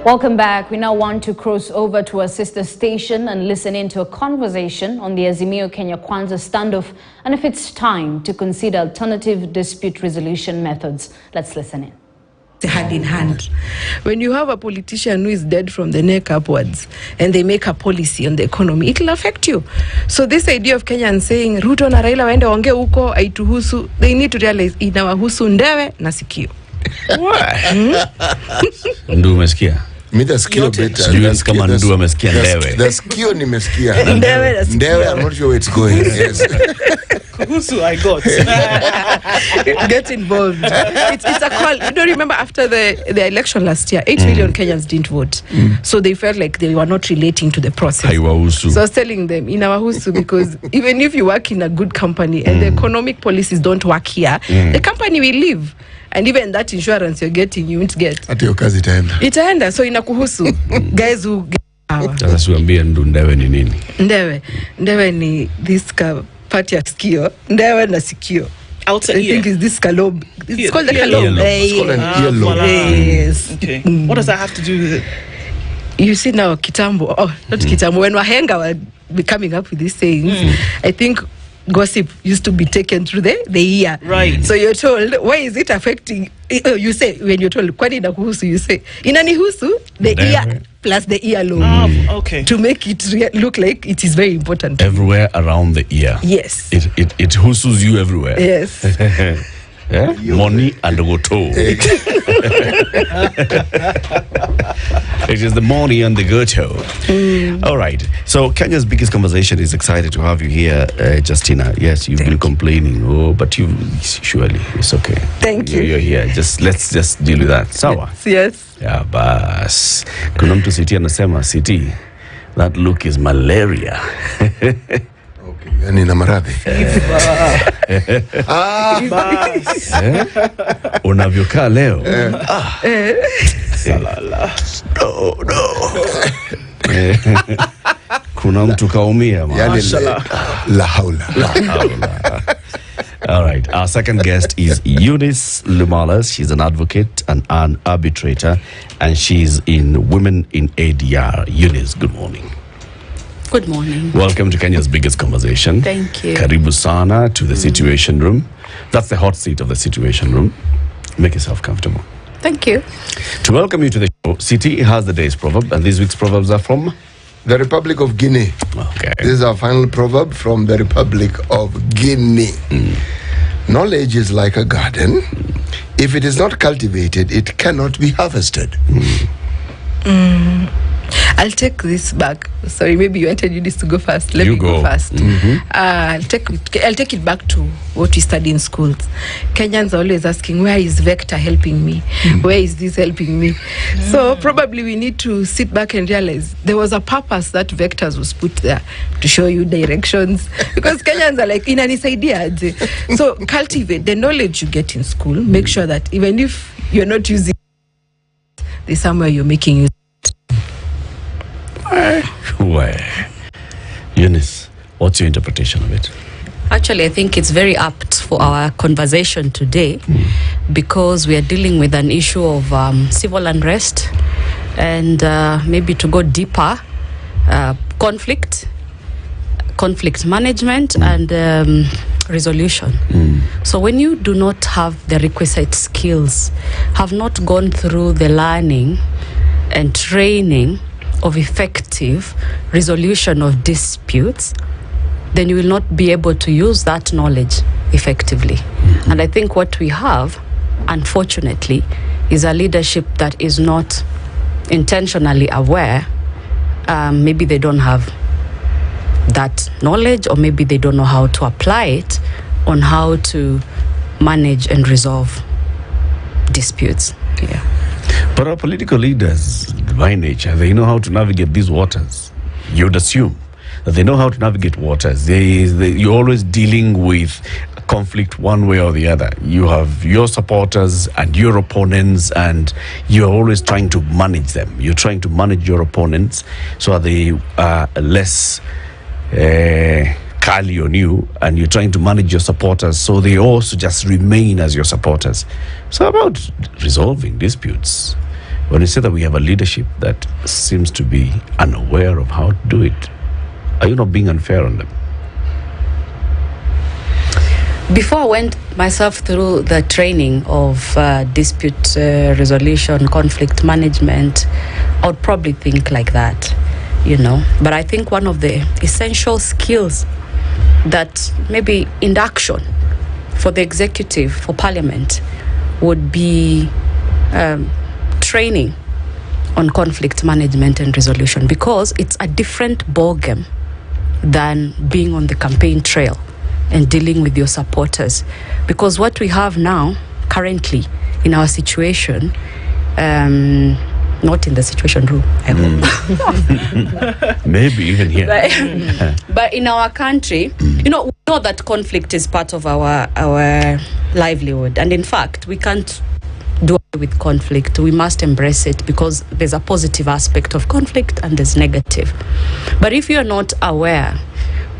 Welcome back. We now want to cross over to our sister station and listen into a conversation on the Azimio Kenya Kwanza standoff and if it's time to consider alternative dispute resolution methods. Let's listen in. Hand in hand. When you have a politician who is dead from the neck upwards and they make a policy on the economy, it will affect you. So this idea of Kenyans saying Ruto na Raila waende waongee huko haituhusu, they need to realize inawahusu ndewe na sikio. Ndio umesikia? Mimi nasikia better. Sijui kama ndio umesikia ndewe. Nasikia nimesikia. Ndewe na sikio. Ndewe, I'm not sure where it's going. Yes. Kuhusu I got. Get involved. It's a call. You don't remember after the election last year, 8 million Kenyans didn't vote. So they felt like they were not relating to the process. Haiwahusu. So I was telling them, inawahusu, because even if you work in a good company and the economic policies don't work here, the company will leave. And even that insurance you're getting, you won't get. Ati yo kazi itaenda. Itaenda, so inakuhusu. Guys who get power. Sasa siwaambie ndewe ni nini? Ndewe ni this part ya sikio. Ndewe na sikio. Outer I think it's this kalob. It's called the kalob. It's called an earlobe. Yes. Okay. What does that have to do with it? You see now, kitambo. Oh, not kitambo. When wahenga were coming up with these sayings, I think gossip used to be taken through the ear. Right. So you're told, why is it affecting? You say, when you're told, kwani inakuhusu, you say, inanihusu, the ear plus the earlobe. Okay. To make it look like it is very important. Everywhere around the ear. Yes. It husus you everywhere. Yes. Yeah? Money and goto. It is the money and the goto. All right. So Kenya's biggest conversation is excited to have you here, Justina. Yes, you've been complaining. Oh, but you surely it's okay. Thank you. You're here. Let's just deal with that. Sawa. Yes. Yeah, bas. Kuna mtu City anasema City, that look is malaria. Yani na maradhi. Unavyokaa leo. Salala. No. Kuna mtu kaumia. Yani la haula. All right. Our second guest is Eunice Lumalas. She's an advocate and an arbitrator, and she's in Women in ADR. Eunice, good morning. Good morning. Welcome to Kenya's biggest conversation. Thank you. Karibu sana to the Situation Room. That's the hot seat of the Situation Room. Make yourself comfortable. Thank you. To welcome you to the show, City has the day's proverb, and this week's proverbs are from The Republic of Guinea. Okay. This is our final proverb from the Republic of Guinea. Knowledge is like a garden. If it is not cultivated, it cannot be harvested. I'll take this back. Sorry, maybe you wanted Eunice to go first. Let You me go go. first. I'll take it back to what we study in schools. Kenyans are always asking, where is vector helping me? Where is this helping me? So probably we need to sit back and realize there was a purpose that vectors was put there to show you directions. Because Kenyans are like, inanisaidia aje. So cultivate the knowledge you get in school. Make sure that even if you're not using it, there's somewhere you're making use. where? Eunice, what's your interpretation of it? Actually, I think it's very apt for our conversation today because we are dealing with an issue of civil unrest and maybe to go deeper, conflict management and resolution. So when you do not have the requisite skills, have not gone through the learning and training of effective resolution of disputes, then you will not be able to use that knowledge effectively. And I think what we have, unfortunately, is a leadership that is not intentionally aware. Maybe they don't have that knowledge, or maybe they don't know how to apply it on how to manage and resolve disputes. Yeah. But our political leaders, by nature, they know how to navigate these waters. You'd assume that they know how to navigate waters. You're always dealing with conflict one way or the other. You have your supporters and your opponents, and you're always trying to manage them. You're trying to manage your opponents so that they are less kali on you, and you're trying to manage your supporters so they also just remain as your supporters. So about resolving disputes, when you say that we have a leadership that seems to be unaware of how to do it, are you not being unfair on them? Before I went myself through the training of dispute resolution, conflict management, I would probably think like that, you know. But I think one of the essential skills that maybe induction for the executive, for parliament, would be training on conflict management and resolution, because it's a different ballgame than being on the campaign trail and dealing with your supporters. Because what we have now, currently, in our situation, not in the situation room, I hope. Maybe even here. But in our country, you know, we know that conflict is part of our livelihood. And in fact, we can't do away with conflict. We must embrace it, because there's a positive aspect of conflict and there's negative. But if you're not aware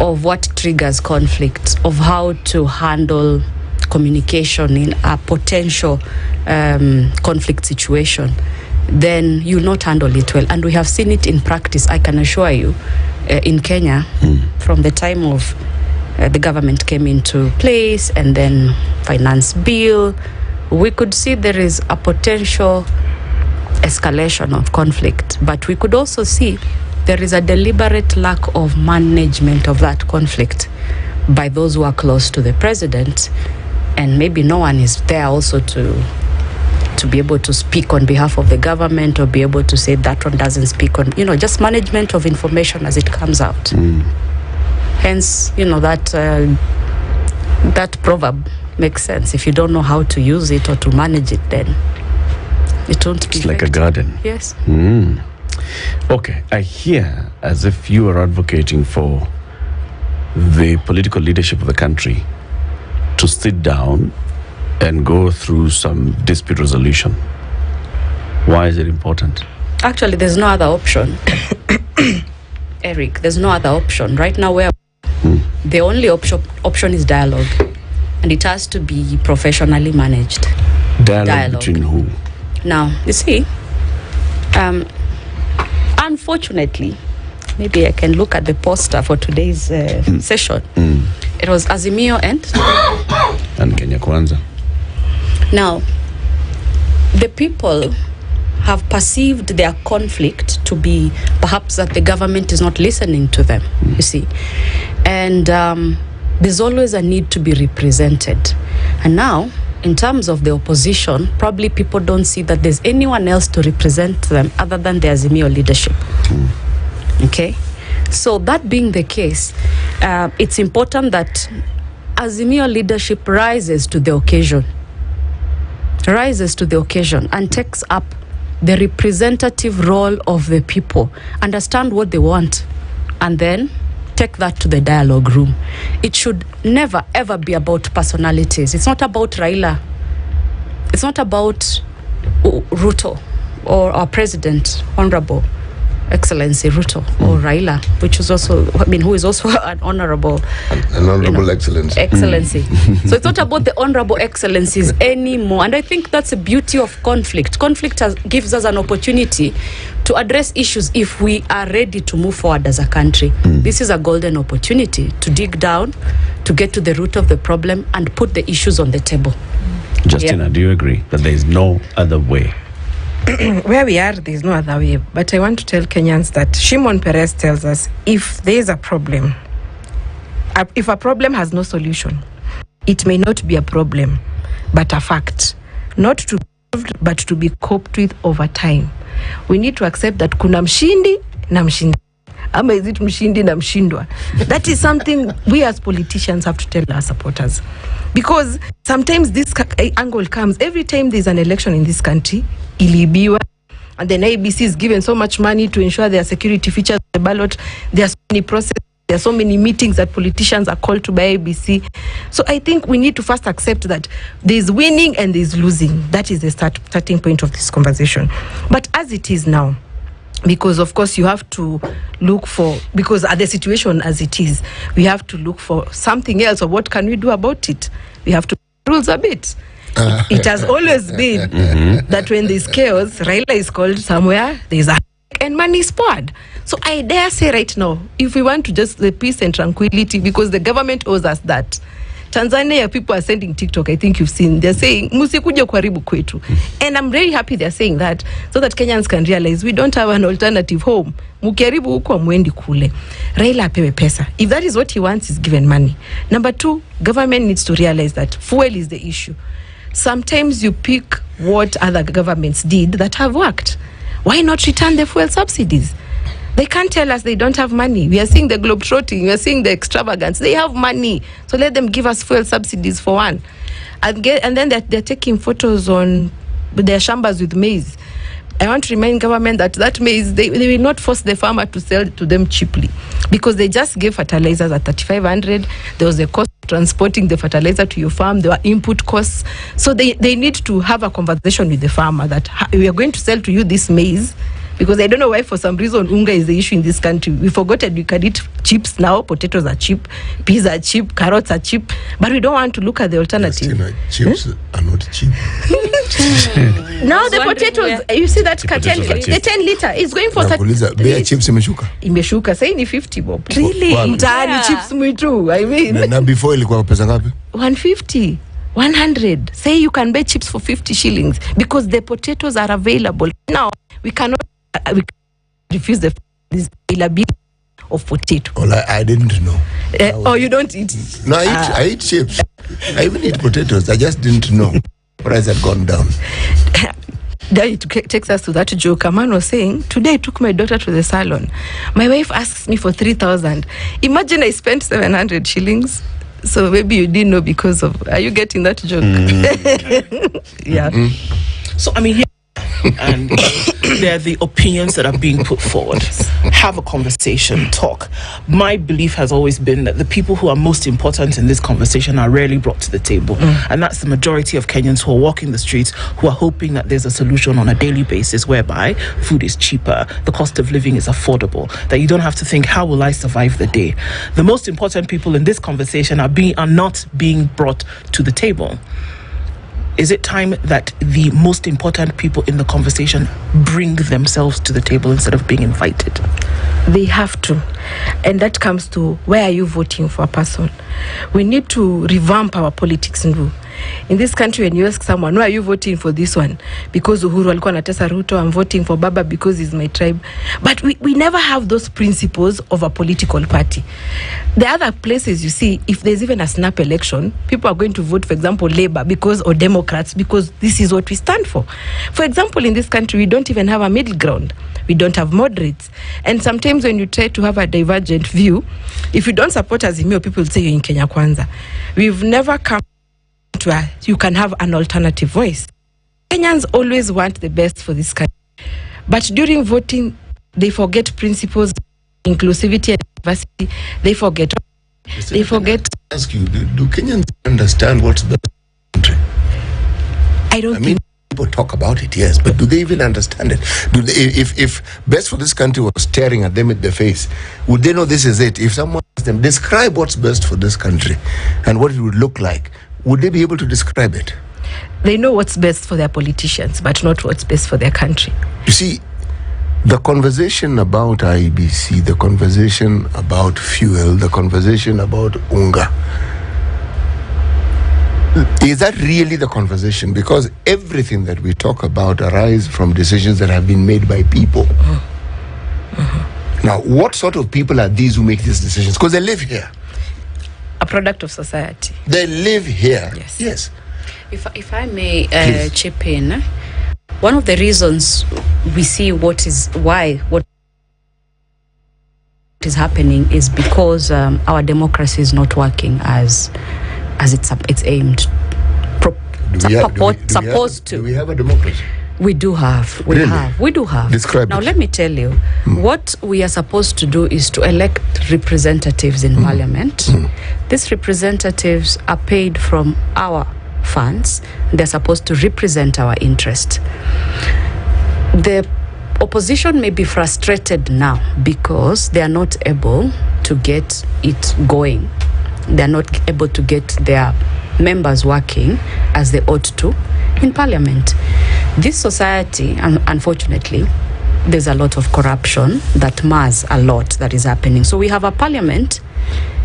of what triggers conflict, of how to handle communication in a potential conflict situation, then you'll not handle it well. And we have seen it in practice, I can assure you, in Kenya, from the time of the government came into place, and then finance bill, we could see there is a potential escalation of conflict. But we could also see there is a deliberate lack of management of that conflict by those who are close to the president, and maybe no one is there also to be able to speak on behalf of the government, or be able to say that one doesn't speak on, you know, just management of information as it comes out. Hence, you know, that proverb makes sense. If you don't know how to use it or to manage it, then it won't be It's like a garden. Yes. Okay, I hear as if you are advocating for the political leadership of the country to sit down and go through some dispute resolution. Why is it important? Actually, there's no other option. Eric, there's no other option. Right now, the only option is dialogue. And it has to be professionally managed. Dialogue between who? Now, you see, unfortunately, maybe I can look at the poster for today's session. It was Azimio and Kenya Kwanza. Now, the people have perceived their conflict to be perhaps that the government is not listening to them, you see. And there's always a need to be represented. And now, in terms of the opposition, probably people don't see that there's anyone else to represent them other than the Azimio leadership. Okay? So that being the case, it's important that Azimio leadership rises to the occasion and takes up the representative role of the people, understand what they want, and then take that to the dialogue room. It should never ever be about personalities. It's not about Raila. It's not about Ruto or our president, Honorable Excellency Ruto, or Raila, which is also, who is also an honorable, excellency. So it's not about the honorable excellencies anymore. And I think that's the beauty of conflict. Conflict gives us an opportunity to address issues if we are ready to move forward as a country. This is a golden opportunity to dig down, to get to the root of the problem and put the issues on the table. Justina, do you agree that there is no other way? Where we are, there is no other way. But I want to tell Kenyans that Shimon Peres tells us, if there is a problem, if a problem has no solution, it may not be a problem, but a fact. Not to be solved, but to be coped with over time. We need to accept that kuna mshindi na mshindi. Ama is it mshindi na mshindwa? That is something we as politicians have to tell our supporters. Because sometimes this angle comes every time there's an election in this country, ilibiwa, and then ABC is given so much money to ensure their security features on the ballot. There are so many processes, there are so many meetings that politicians are called to by ABC. So I think we need to first accept that there's winning and there's losing. That is the starting point of this conversation. But as it is now, because of course you have to look for, because at the situation as it is, we have to look for something else, or what can we do about it? We have to rules a bit. It has always been that when there's chaos, Raila is called somewhere, there's a and money is poured. So I dare say right now, if we want to just the peace and tranquility, because the government owes us that. Tanzania people are sending TikTok, I think you've seen, they're saying musikuje kuharibu kwetu. And I'm very happy they're saying that, so that Kenyans can realize we don't have an alternative home. Mukiharibu huko amwendi kule. Raila apewe pesa. If that is what he wants, he's given money. Number two, government needs to realize that fuel is the issue. Sometimes you pick what other governments did that have worked. Why not return the fuel subsidies? They can't tell us they don't have money. We are seeing the globetrotting, we are seeing the extravagance. They have money. So let them give us fuel subsidies for one. And then they're taking photos on their shambas with maize. I want to remind government that maize, they will not force the farmer to sell to them cheaply, because they just gave fertilizers at 3,500. There was a cost of transporting the fertilizer to your farm. There were input costs. So they need to have a conversation with the farmer that we are going to sell to you this maize, because I don't know why for some reason unga is the issue in this country. We forgot that we can eat chips now. Potatoes are cheap, peas are cheap, carrots are cheap, but we don't want to look at the alternative. Chips are not cheap. Now the potatoes, you see that the 10 liter is going for Bea chips imeshuka say ni 50 bob. Really? Mtaani chips mwitu. I mean. Na before ilikuwa pesa ngapi? 150. 100. Say you can buy chips for 50 shillings because the potatoes are available. Now we cannot refuse this availability of potato. Well, I didn't know. Oh, you don't eat? No, I eat chips. I even eat potatoes. I just didn't know. Price had gone down. Then it takes us to that joke. A man was saying, today I took my daughter to the salon. My wife asks me for 3,000. Imagine I spent 700 shillings. So maybe you didn't know because of... Are you getting that joke? Yeah. So, I mean, here and they're the opinions that are being put forward. Have a conversation, talk. My belief has always been that the people who are most important in this conversation are rarely brought to the table. And that's the majority of Kenyans who are walking the streets, who are hoping that there's a solution on a daily basis whereby food is cheaper, the cost of living is affordable, that you don't have to think, how will I survive the day? The most important people in this conversation are not being brought to the table. Is it time that the most important people in the conversation bring themselves to the table instead of being invited? They have to. And that comes to, where are you voting for a person? We need to revamp our politics. In this country, when you ask someone, why are you voting for this one? Because Uhuru alikuwa anatesa Ruto, I'm voting for Baba because he's my tribe. But we never have those principles of a political party. The other places you see, if there's even a snap election, people are going to vote, for example, Labour or Democrats because this is what we stand for. For example, in this country, we don't even have a middle ground. We don't have moderates. And sometimes when you try to have a divergent view, if you don't support Azimio, people say you're in Kenya Kwanza. We've never come to you can have an alternative voice. Kenyans always want the best for this country. But during voting, they forget principles, inclusivity and diversity. They forget. I ask you, do Kenyans understand what's best for the country? I mean, people talk about it, yes, but do they even understand it? Do they, if best for this country was staring at them in the face, would they know this is it? If someone asked them, describe what's best for this country and what it would look like, would they be able to describe it? They know what's best for their politicians, but not what's best for their country. You see, the conversation about IEBC, the conversation about fuel, the conversation about unga, is that really the conversation? Because everything that we talk about arises from decisions that have been made by people. Now, what sort of people are these who make these decisions? Because they live here. A product of society. They live here. Yes. If I may chip in, one of the reasons we see what is happening is because our democracy is not working as it's aimed. Supposed to. Do we have a democracy? We do have. We do have. Describe now, it. let me tell you, what we are supposed to do is to elect representatives in parliament. These representatives are paid from our funds. They're supposed to represent our interest. The opposition may be frustrated now because they are not able to get it going. They're not able to get their members working as they ought to in parliament. This society, unfortunately, there's a lot of corruption that mars a lot that is happening. So we have a parliament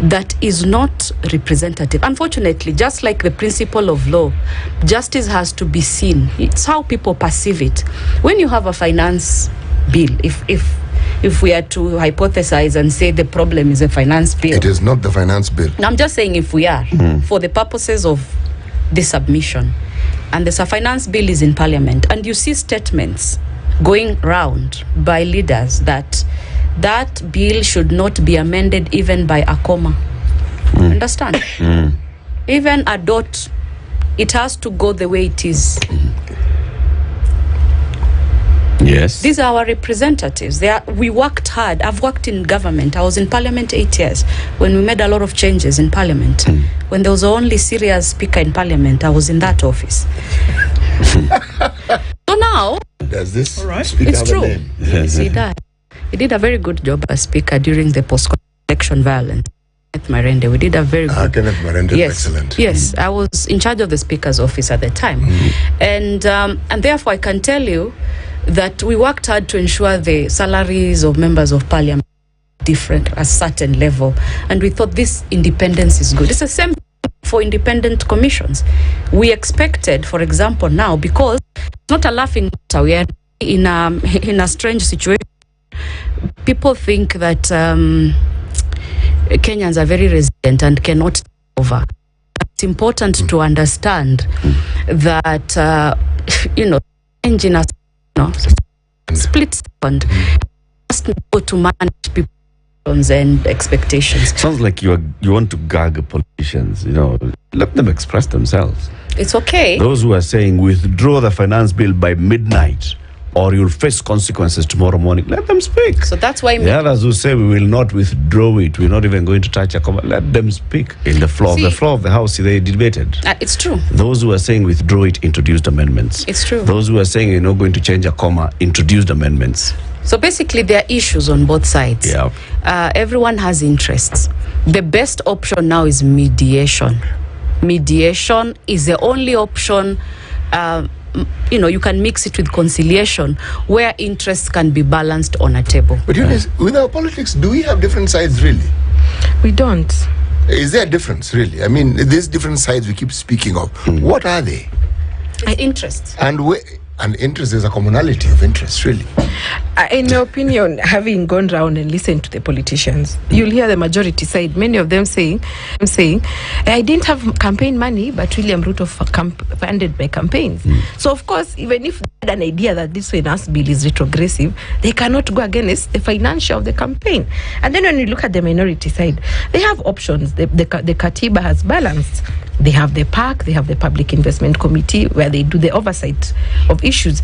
that is not representative. Unfortunately, just like the principle of law, justice has to be seen. It's how people perceive it. When you have a finance bill, if we are to hypothesize and say the problem is a finance bill. It is not the finance bill. Now, I'm just saying if we are, for the purposes of this submission, and there's a finance bill is in parliament, and you see statements going round by leaders that bill should not be amended even by a comma. Understand? Even a dot, it has to go the way it is. Yes. These are our representatives. We worked hard. I've worked in government. I was in parliament 8 years when we made a lot of changes in parliament. When there was only serious speaker in parliament, I was in that office. So now, Does this speaker it's have true. a name? Yes, he does. He did a very good job as speaker during the post-election violence. Kenneth Marende, we did a very good. Kenneth Marende, yes, excellent. Yes, I was in charge of the speaker's office at the time, and therefore I can tell you that we worked hard to ensure the salaries of members of parliament different at a certain level, and we thought this independence is good. It's the same for independent commissions. We expected, for example, now, because it's not a laughing matter, we are in a strange situation. People think that Kenyans are very resilient and cannot take over. It's important to understand that change in a split second just go to manage people's and expectations. Sounds like you want to gag politicians. Let them express themselves. It's okay. Those who are saying withdraw the finance bill by midnight, or you'll face consequences tomorrow morning, let them speak. So that's why the others who say we will not withdraw it, we're not even going to touch a comma, let them speak. In the floor of the house, they debated. It's true. Those who are saying withdraw it introduced amendments. It's true. Those who are saying you're not going to change a comma introduced amendments. So basically there are issues on both sides. Yeah. Everyone has interests. The best option now is mediation. Mediation is the only option. You can mix it with conciliation where interests can be balanced on a table. But with our politics, do we have different sides really? We don't. Is there a difference really? I mean, these different sides we keep speaking of, what are they? It's interests. And interest is a commonality of interest, really. In my opinion, having gone round and listened to the politicians, you'll hear the majority side, many of them saying, I didn't have campaign money, but William Ruto funded my campaigns. So, of course, even if they had an idea that this finance bill is retrogressive, they cannot go against the financial of the campaign. And then when you look at the minority side, they have options. The Katiba has balanced. They have the PAC, they have the Public Investment Committee, where they do the oversight of issues.